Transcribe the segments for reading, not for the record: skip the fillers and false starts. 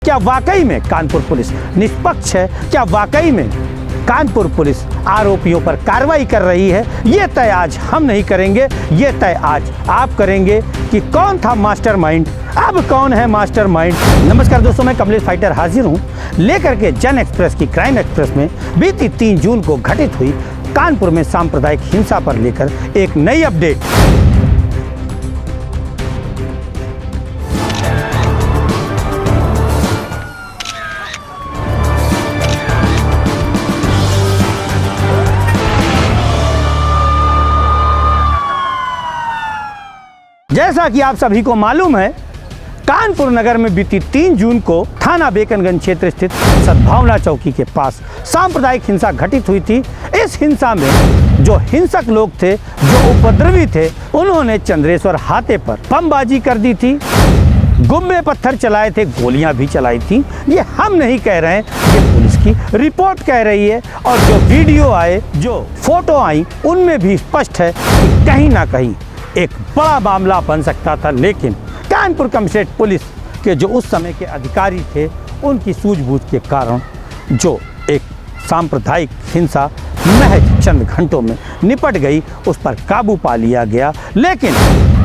क्या वाकई में कानपुर पुलिस निष्पक्ष है? क्या वाकई में कानपुर पुलिस आरोपियों पर कार्रवाई कर रही है? ये तय आज हम नहीं करेंगे, ये तय आज आप करेंगे कि कौन था मास्टरमाइंड, अब कौन है मास्टरमाइंड। नमस्कार दोस्तों, मैं कमलेश फाइटर हाजिर हूँ लेकर के जन एक्सप्रेस की क्राइम एक्सप्रेस में बीती 3 जून को घटित हुई कानपुर में सांप्रदायिक हिंसा पर लेकर एक नई अपडेट। जैसा कि आप सभी को मालूम है, कानपुर नगर में बीती 3 जून को थाना बेकनगंज क्षेत्र स्थित सद्भावना चौकी के पास सांप्रदायिक हिंसा घटित हुई थी। इस हिंसा में जो हिंसक लोग थे, जो उपद्रवी थे, उन्होंने चंद्रेश्वर हाते पर बमबाजी कर दी थी, गुम्मे पत्थर चलाए थे, गोलियां भी चलाई थी। ये हम नहीं कह रहे हैं, ये पुलिस की रिपोर्ट कह रही है। और जो वीडियो आए, जो फोटो आई, उनमें भी स्पष्ट है कि कहीं ना कहीं एक बड़ा मामला बन सकता था। लेकिन कानपुर कमिश्नरेट पुलिस के जो उस समय के अधिकारी थे, उनकी सूझबूझ के कारण जो एक सांप्रदायिक हिंसा महज चंद घंटों में निपट गई, उस पर काबू पा लिया गया। लेकिन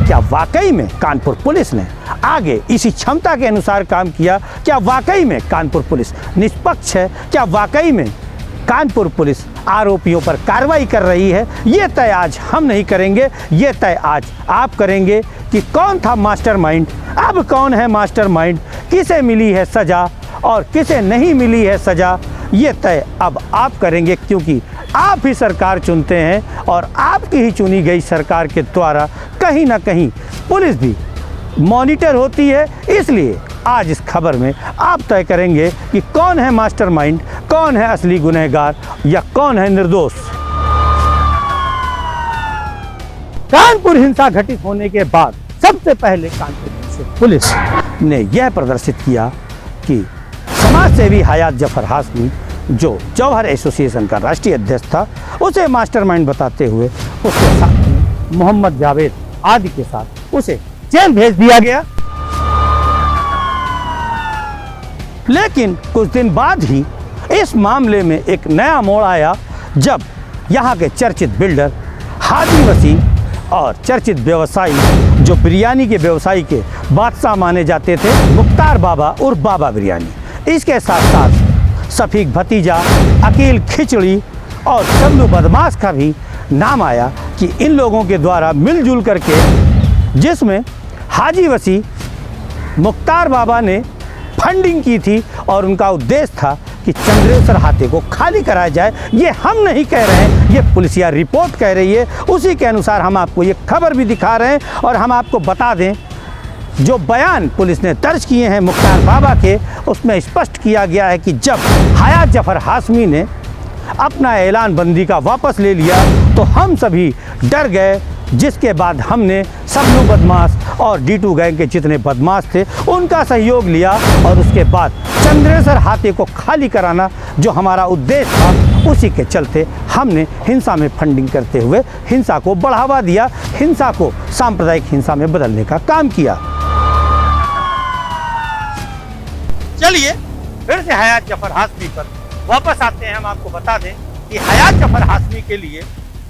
क्या वाकई में कानपुर पुलिस ने आगे इसी क्षमता के अनुसार काम किया? क्या वाकई में कानपुर पुलिस निष्पक्ष है? क्या वाकई में कानपुर पुलिस आरोपियों पर कार्रवाई कर रही है? ये तय आज हम नहीं करेंगे, ये तय आज आप करेंगे कि कौन था मास्टरमाइंड, अब कौन है मास्टरमाइंड, किसे मिली है सजा और किसे नहीं मिली है सजा। ये तय अब आप करेंगे, क्योंकि आप ही सरकार चुनते हैं और आपकी ही चुनी गई सरकार के द्वारा कहीं ना कहीं पुलिस भी मॉनिटर होती है। इसलिए आज इस खबर में आप तय करेंगे कि कौन है मास्टरमाइंड, कौन है असली गुनहगार या कौन है निर्दोष। कानपुर हिंसा घटित होने के बाद सबसे पहले कानपुर पुलिस ने यह प्रदर्शित किया कि समाज सेवी हयात जफर हाशमी, जो जौहर एसोसिएशन का राष्ट्रीय अध्यक्ष था, उसे मास्टरमाइंड बताते हुए उसके साथ मोहम्मद जावेद आदि के साथ उसे जेल भेज दिया गया। लेकिन कुछ दिन बाद ही इस मामले में एक नया मोड़ आया, जब यहाँ के चर्चित बिल्डर हाजी वसीम और चर्चित व्यवसायी, जो बिरयानी के व्यवसायी के बादशाह माने जाते थे, मुख्तार बाबा उर्फ बाबा बिरयानी, इसके साथ साथ शफीक भतीजा, अकील खिचड़ी और शबनू बदमाश का भी नाम आया कि इन लोगों के द्वारा मिलजुल करके, जिसमें हाजी वसी मुख्तार बाबा ने फंडिंग की थी और उनका उद्देश्य था कि चंद्रेश्वर हाते को खाली कराया जाए। ये हम नहीं कह रहे हैं, ये पुलिसिया रिपोर्ट कह रही है। उसी के अनुसार हम आपको ये खबर भी दिखा रहे हैं। और हम आपको बता दें, जो बयान पुलिस ने दर्ज किए हैं मुख्तार बाबा के, उसमें स्पष्ट किया गया है कि जब हयात जफर हाशमी ने अपना ऐलान बंदी का वापस ले लिया तो हम सभी डर गए, जिसके बाद हमने शबनू बदमाश और D2 गैंग के जितने बदमाश थे उनका सहयोग लिया और उसके बाद चंद्रेश्वर हाते को खाली कराना जो हमारा उद्देश्य था, उसी के चलते हमने हिंसा में फंडिंग करते हुए हिंसा को बढ़ावा दिया, हिंसा को सांप्रदायिक हिंसा में बदलने का काम किया। चलिए फिर से हयात जफर हाशमी पर वापस आते हैं। हम आपको बता दें कि हयात जफर हाशमी के लिए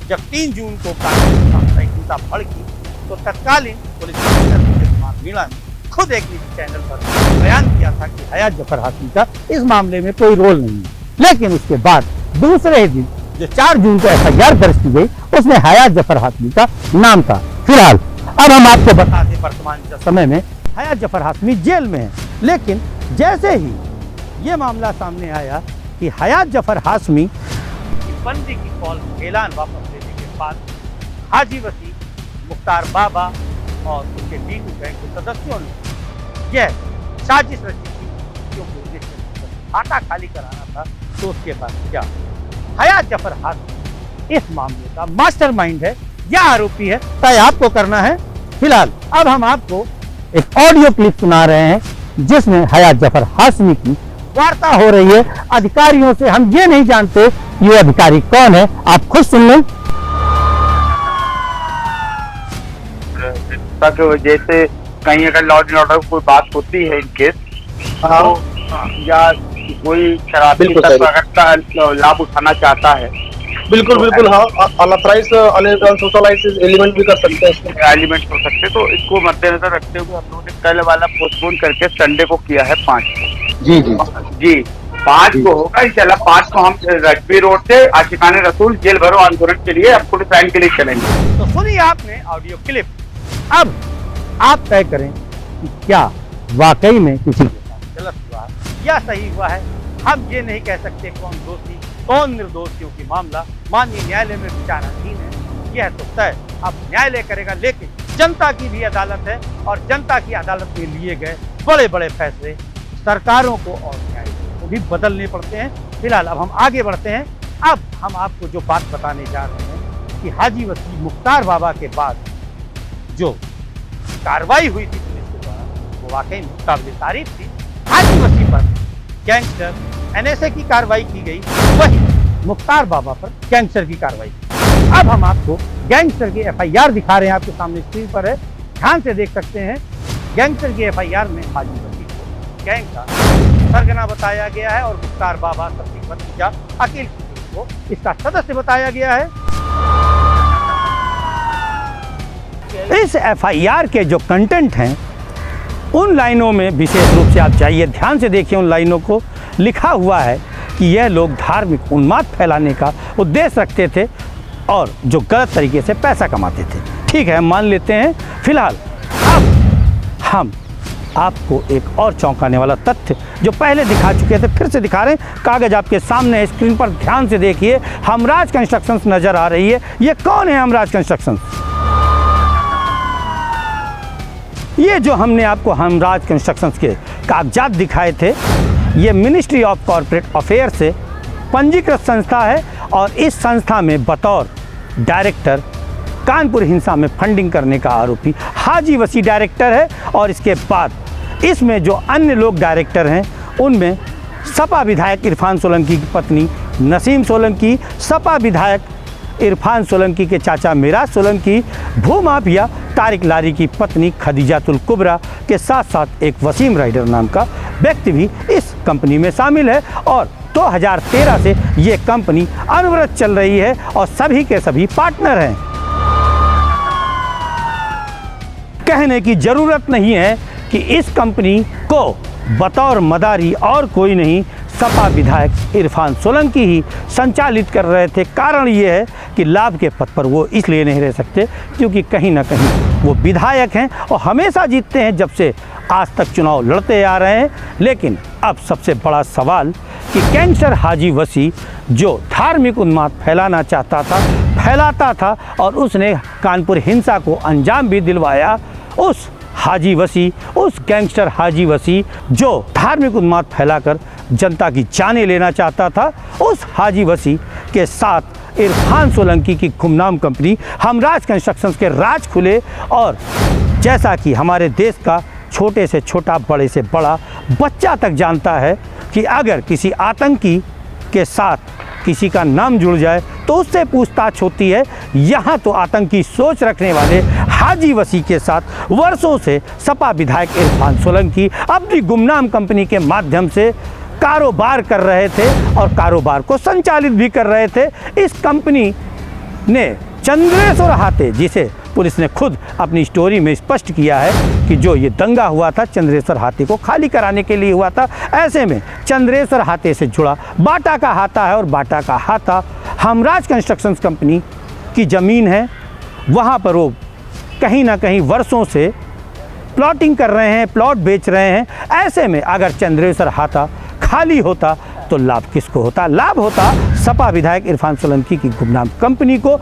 जब 3 जून को सांप्रदायिक हिंसा भड़की तो तत्कालीन पुलिस कमिश्नर मीणा ने खुद एक निजी चैनल पर बयान किया था कि हयात जफर हाशमी का इस मामले में कोई रोल नहीं है। लेकिन उसके बाद दूसरे ही दिन जो 4 जून को FIR दर्ज की गई, उसमें हयात जफर हाशमी का नाम था। फिलहाल अब हम आपको बता दें, वर्तमान समय में हयात जफर हाशमी जेल में है। लेकिन जैसे ही ये मामला सामने आया कि हयात जफर हाशमी बंदी की कॉल ऐलान वापस लेने के बाद हाजी वसी, मुख्तार बाबा और उसके D2 गैंग के सदस्यों ने यह साजिश रची थी, क्योंकि उन्हें खाता खाली कराना था। तो उसके बाद क्या हयात जफर हाशमी इस मामले का मास्टरमाइंड है या आरोपी है, तय आपको करना है। फिलहाल अब हम आपको एक ऑडियो क्लिप सुना रहे हैं, जिसमें हयात जफर हाशमी की वार्ता हो रही है अधिकारियों से। हम ये नहीं जानते ये अधिकारी कौन है, आप खुद सुन लें। ताकि वजह से कहीं अगर लॉ एंड ऑर्डर कोई बात होती है इनकेस, तो या कोई शराबी तत्व अगर लाभ उठाना चाहता है, बिल्कुल बिल्कुल, हाँ, अनऑथराइज अनसोशलाइज्ड एलिमेंट भी कर सकते हैं इसमें, एलिमेंट हो सकते, तो इसको मद्देनजर रखते हुए हम लोगों ने कल वाला पोस्टपोन करके संडे को किया है 5 को। जी जी जी 5 को होगा इंशाल्लाह। 5 को हम रजबी रोड से आशिकाने रसूल जेल भरो आंदोलन के लिए अब पुलिस लाइन के लिए चलेंगे। तो सुनिए आपने ऑडियो क्लिप। अब आप तय करें कि क्या वाकई में किसी के साथ गलत हुआ है या सही हुआ है। हम ये नहीं कह सकते कौन दोषी कौन निर्दोष, क्योंकि मामला माननीय न्यायालय में विचाराधीन है। यह तो तय अब न्यायालय करेगा, लेकिन जनता की भी अदालत है और जनता की अदालत में लिए गए बड़े बड़े फैसले सरकारों को और न्यायालयों को भी बदलने पड़ते हैं। फिलहाल अब हम आगे बढ़ते हैं। अब हम आपको जो बात बताने जा रहे हैं कि हाजी वसी मुख्तार बाबा के बाद जो कार्रवाई हुई थी पुलिस के द्वारा वो वाकई में काबिल तारीफ थी। हाजी वसी पर गैंगस्टर एनएसए की कार्रवाई की गई, वही मुख्तार बाबा पर गैंगस्टर की कार्रवाई। अब हम आपको गैंगस्टर की एफआईआर दिखा रहे हैं, आपके सामने स्क्रीन पर है, ध्यान से देख सकते हैं। गैंगस्टर की एफआईआर में हाजी वसी को गैंग का सरगना बताया गया है और मुख्तार बाबा सबकी भतीजा अकील को इसका सदस्य बताया गया है। इस एफआईआर के जो कंटेंट हैं उन लाइनों में विशेष रूप से आप जाइए, ध्यान से देखिए उन लाइनों को। लिखा हुआ है कि यह लोग धार्मिक उन्माद फैलाने का उद्देश्य रखते थे और जो गलत तरीके से पैसा कमाते थे। ठीक है, मान लेते हैं। फिलहाल अब हम आपको एक और चौंकाने वाला तथ्य जो पहले दिखा चुके थे फिर से दिखा रहे हैं। कागज आपके सामने है, स्क्रीन पर ध्यान से देखिए। हमराज कंस्ट्रक्शंस नजर आ रही है। ये कौन है हमराज कंस्ट्रक्शंस? ये जो हमने आपको हमराज कंस्ट्रक्शंस के कागजात दिखाए थे, ये मिनिस्ट्री ऑफ कॉर्पोरेट अफेयर से पंजीकृत संस्था है और इस संस्था में बतौर डायरेक्टर कानपुर हिंसा में फंडिंग करने का आरोपी हाजी वसी डायरेक्टर है। और इसके बाद इसमें जो अन्य लोग डायरेक्टर हैं उनमें सपा विधायक इरफान सोलंकी की पत्नी नसीम सोलंकी, सपा विधायक इरफान सोलंकी के चाचा मिराज सोलंकी, भूमाफिया तारिक लारी की पत्नी खदीजातुल कुबरा के साथ साथ एक वसीम राइडर नाम का व्यक्ति भी इस कंपनी में शामिल है। और 2013 से ये कंपनी अनवरत चल रही है और सभी के सभी पार्टनर हैं। कहने की जरूरत नहीं है कि इस कंपनी को बतौर मदारी और कोई नहीं, सपा विधायक इरफान सोलंकी ही संचालित कर रहे थे। कारण ये है कि लाभ के पद पर वो इसलिए नहीं रह सकते क्योंकि कहीं ना कहीं वो विधायक हैं और हमेशा जीतते हैं जब से आज तक चुनाव लड़ते आ रहे हैं। लेकिन अब सबसे बड़ा सवाल कि गैंगस्टर हाजी वसी जो धार्मिक उन्माद फैलाना चाहता था, फैलाता था और उसने कानपुर हिंसा को अंजाम भी दिलवाया, उस हाजी वसी, उस गैंगस्टर हाजी वसी जो धार्मिक उन्माद फैलाकर जनता की जानें लेना चाहता था, उस हाजी वसी के साथ इरफान सोलंकी की गुमनाम कंपनी हमराज कंस्ट्रक्शंस के राज खुले। और जैसा कि हमारे देश का छोटे से छोटा, बड़े से बड़ा बच्चा तक जानता है कि अगर किसी आतंकी के साथ किसी का नाम जुड़ जाए तो उससे पूछताछ होती है। यहाँ तो आतंकी सोच रखने वाले हाजी वसी के साथ वर्षों से सपा विधायक इरफान सोलंकी अपनी गुमनाम कंपनी के माध्यम से कारोबार कर रहे थे और कारोबार को संचालित भी कर रहे थे। इस कंपनी ने चंद्रेश्वर हाते, जिसे पुलिस ने खुद अपनी स्टोरी में स्पष्ट किया है कि जो ये दंगा हुआ था चंद्रेश्वर हाते को खाली कराने के लिए हुआ था। ऐसे में चंद्रेश्वर हाते से जुड़ा बाटा का हाथा है और बाटा का हाथा हमराज कंस्ट्रक्शंस कंपनी की ज़मीन है। वहाँ पर वो कहीं ना कहीं वर्षों से प्लॉटिंग कर रहे हैं, प्लॉट बेच रहे हैं। ऐसे में अगर चंद्रेश्वर हाथा खाली होता तो लाभ किसको होता? लाभ होता सपा विधायक इरफान सोलंकी की गुमनाम कंपनी को,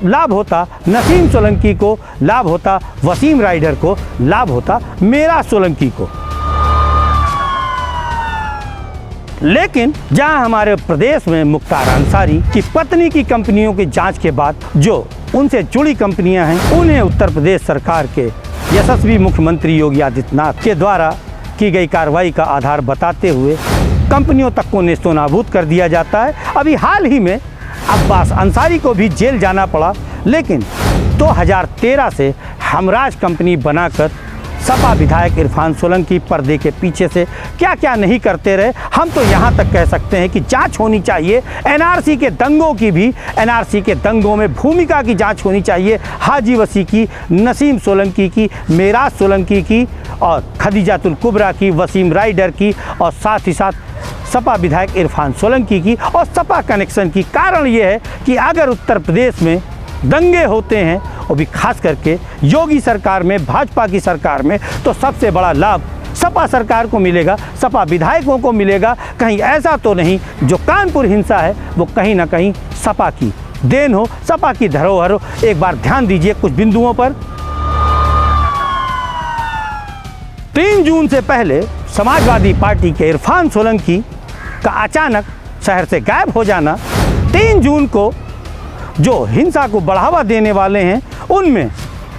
लाभ होता नसीम सोलंकी को, लाभ होता वसीम राइडर को, लाभ होता मेरा सोलंकी को। लेकिन जहां हमारे प्रदेश में मुख्तार अंसारी की पत्नी की कंपनियों की जांच के बाद जो उनसे जुड़ी कंपनियां हैं उन्हें उत्तर प्रदेश सरकार के यशस्वी मुख्यमंत्री योगी आदित्यनाथ के द्वारा की गई कार्रवाई का आधार बताते हुए कंपनियों तक को नेस्तनाबूद कर दिया जाता है। अभी हाल ही में अब्बास अंसारी को भी जेल जाना पड़ा, लेकिन 2013 से हमराज कंपनी बनाकर सपा विधायक इरफान सोलंकी पर्दे के पीछे से क्या क्या नहीं करते रहे। हम तो यहाँ तक कह सकते हैं कि जांच होनी चाहिए एनआरसी के दंगों की भी, एनआरसी के दंगों में भूमिका की जांच होनी चाहिए, हाजी वसी की, नसीम सोलंकी की, मेराज सोलंकी की और खदीजातुल कुबरा की, वसीम राइडर की और साथ ही साथ सपा विधायक इरफान सोलंकी की और सपा कनेक्शन की। कारण ये है कि अगर उत्तर प्रदेश में दंगे होते हैं वो भी खास करके योगी सरकार में, भाजपा की सरकार में, तो सबसे बड़ा लाभ सपा सरकार को मिलेगा, सपा विधायकों को मिलेगा। कहीं ऐसा तो नहीं जो कानपुर हिंसा है वो कहीं ना कहीं सपा की देन हो, सपा की धरोहर हो। एक बार ध्यान दीजिए कुछ बिंदुओं पर। 3 जून से पहले समाजवादी पार्टी के इरफान सोलंकी का अचानक शहर से गायब हो जाना, 3 जून को जो हिंसा को बढ़ावा देने वाले हैं उनमें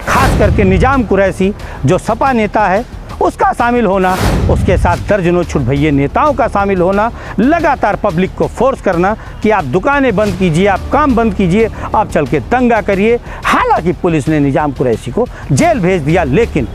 खास करके निजाम कुरैशी जो सपा नेता है उसका शामिल होना, उसके साथ दर्जनों छुटभइये नेताओं का शामिल होना, लगातार पब्लिक को फोर्स करना कि आप दुकानें बंद कीजिए, आप काम बंद कीजिए, आप चल के दंगा करिए। हालांकि पुलिस ने निजाम कुरैशी को जेल भेज दिया, लेकिन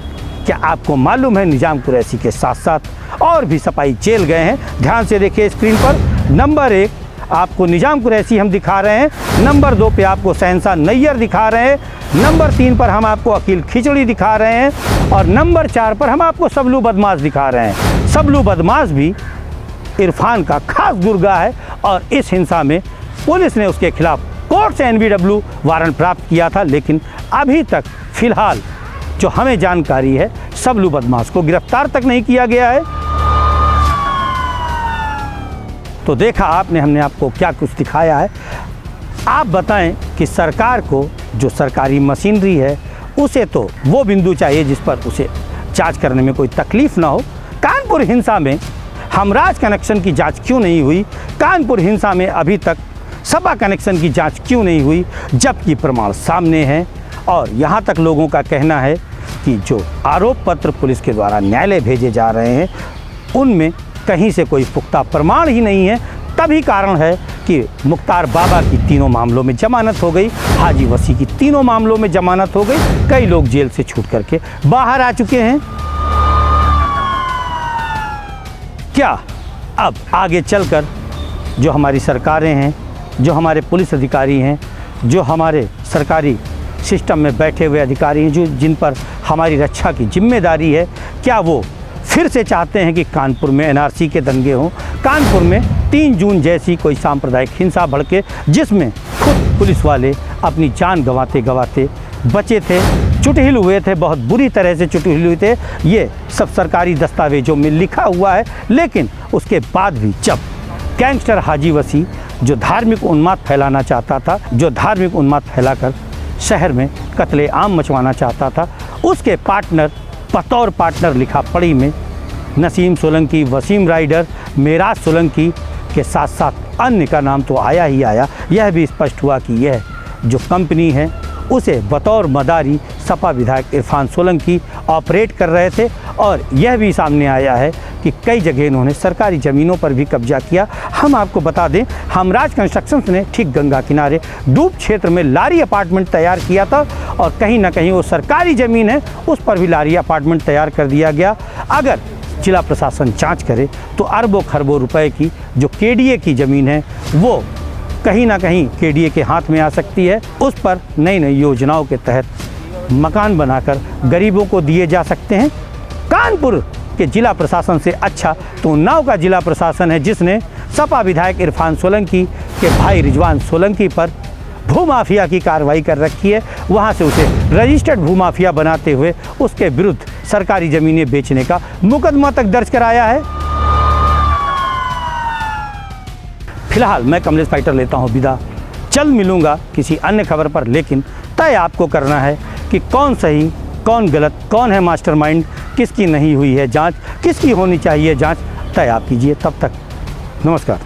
क्या आपको मालूम है निजाम कुरैशी के साथ साथ और भी सपाई जेल गए हैं। ध्यान से देखिए स्क्रीन पर। नंबर 1 आपको निजाम कुरैशी हम दिखा रहे हैं, नंबर 2 पे आपको शहंशाह नैयर दिखा रहे हैं, नंबर 3 पर हम आपको अकील खिचड़ी दिखा रहे हैं और नंबर 4 पर हम आपको सबलू बदमाश दिखा रहे हैं। सबलू बदमाश भी इरफान का खास गुर्गा है और इस हिंसा में पुलिस ने उसके खिलाफ कोर्ट से NBW वारंट प्राप्त किया था, लेकिन अभी तक फिलहाल जो हमें जानकारी है सबलू बदमाश को गिरफ्तार तक नहीं किया गया है। तो देखा आपने, हमने आपको क्या कुछ दिखाया है। आप बताएं कि सरकार को जो सरकारी मशीनरी है उसे तो वो बिंदु चाहिए जिस पर उसे जांच करने में कोई तकलीफ ना हो। कानपुर हिंसा में हमराज कनेक्शन की जांच क्यों नहीं हुई? कानपुर हिंसा में अभी तक सपा कनेक्शन की जांच क्यों नहीं हुई, जबकि प्रमाण सामने हैं? और यहाँ तक लोगों का कहना है कि जो आरोप पत्र पुलिस के द्वारा न्यायालय भेजे जा रहे हैं उनमें कहीं से कोई पुख्ता प्रमाण ही नहीं है। तभी कारण है कि मुख्तार बाबा की तीनों मामलों में जमानत हो गई, हाजी वसी की तीनों मामलों में जमानत हो गई, कई लोग जेल से छूट करके बाहर आ चुके हैं। क्या अब आगे चलकर जो हमारी सरकारें हैं, जो हमारे पुलिस अधिकारी हैं, जो हमारे सरकारी सिस्टम में बैठे हुए अधिकारी हैं, जो जिन पर हमारी रक्षा की जिम्मेदारी है, क्या वो फिर से चाहते हैं कि कानपुर में एनआरसी के दंगे हों, कानपुर में 3 जून जैसी कोई सांप्रदायिक हिंसा भड़के जिसमें खुद पुलिस वाले अपनी जान गंवाते गंवाते बचे थे, चुटहिल हुए थे, बहुत बुरी तरह से चुटहिल हुए थे। ये सब सरकारी दस्तावेजों में लिखा हुआ है। लेकिन उसके बाद भी जब गैंगस्टर हाजी वसी जो धार्मिक उन्माद फैलाना चाहता था, जो धार्मिक उन्माद फैलाकर शहर में कत्ले आम मचवाना चाहता था, उसके पार्टनर बतौर पार्टनर लिखा पढ़ी में नसीम सोलंकी, वसीम राइडर, मेराज सोलंकी के साथ साथ अन्य का नाम तो आया ही आया। यह भी स्पष्ट हुआ कि यह जो कंपनी है उसे बतौर मदारी सपा विधायक इरफान सोलंकी ऑपरेट कर रहे थे और यह भी सामने आया है कि कई जगह इन्होंने सरकारी ज़मीनों पर भी कब्जा किया। हम आपको बता दें, हमराज कंस्ट्रक्शंस ने ठीक गंगा किनारे डूब क्षेत्र में लारी अपार्टमेंट तैयार किया था और कहीं ना कहीं वो सरकारी ज़मीन है उस पर भी लारी अपार्टमेंट तैयार कर दिया गया। अगर जिला प्रशासन जांच करे तो अरबों खरबों रुपए की जो KDA की ज़मीन है वो कहीं ना कहीं KDA के हाथ में आ सकती है। उस पर नई नई योजनाओं के तहत मकान बनाकर गरीबों को दिए जा सकते हैं। कानपुर के जिला प्रशासन से अच्छा तो उन्नाव का जिला प्रशासन है जिसने सपा विधायक इरफान सोलंकी के भाई रिजवान सोलंकी पर भूमाफिया की कार्रवाई कर रखी है। वहां से उसे रजिस्टर्ड भूमाफिया बनाते हुए उसके विरुद्ध सरकारी ज़मीनें बेचने का मुकदमा तक दर्ज कराया है। फिलहाल मैं कमलेश फाइटर लेता हूं विदा। जल्द मिलूंगा किसी अन्य खबर पर, लेकिन तय आपको करना है कि कौन सही कौन गलत, कौन है मास्टरमाइंड, किसकी नहीं हुई है जांच, किसकी होनी चाहिए जांच, तय आप कीजिए। तब तक नमस्कार।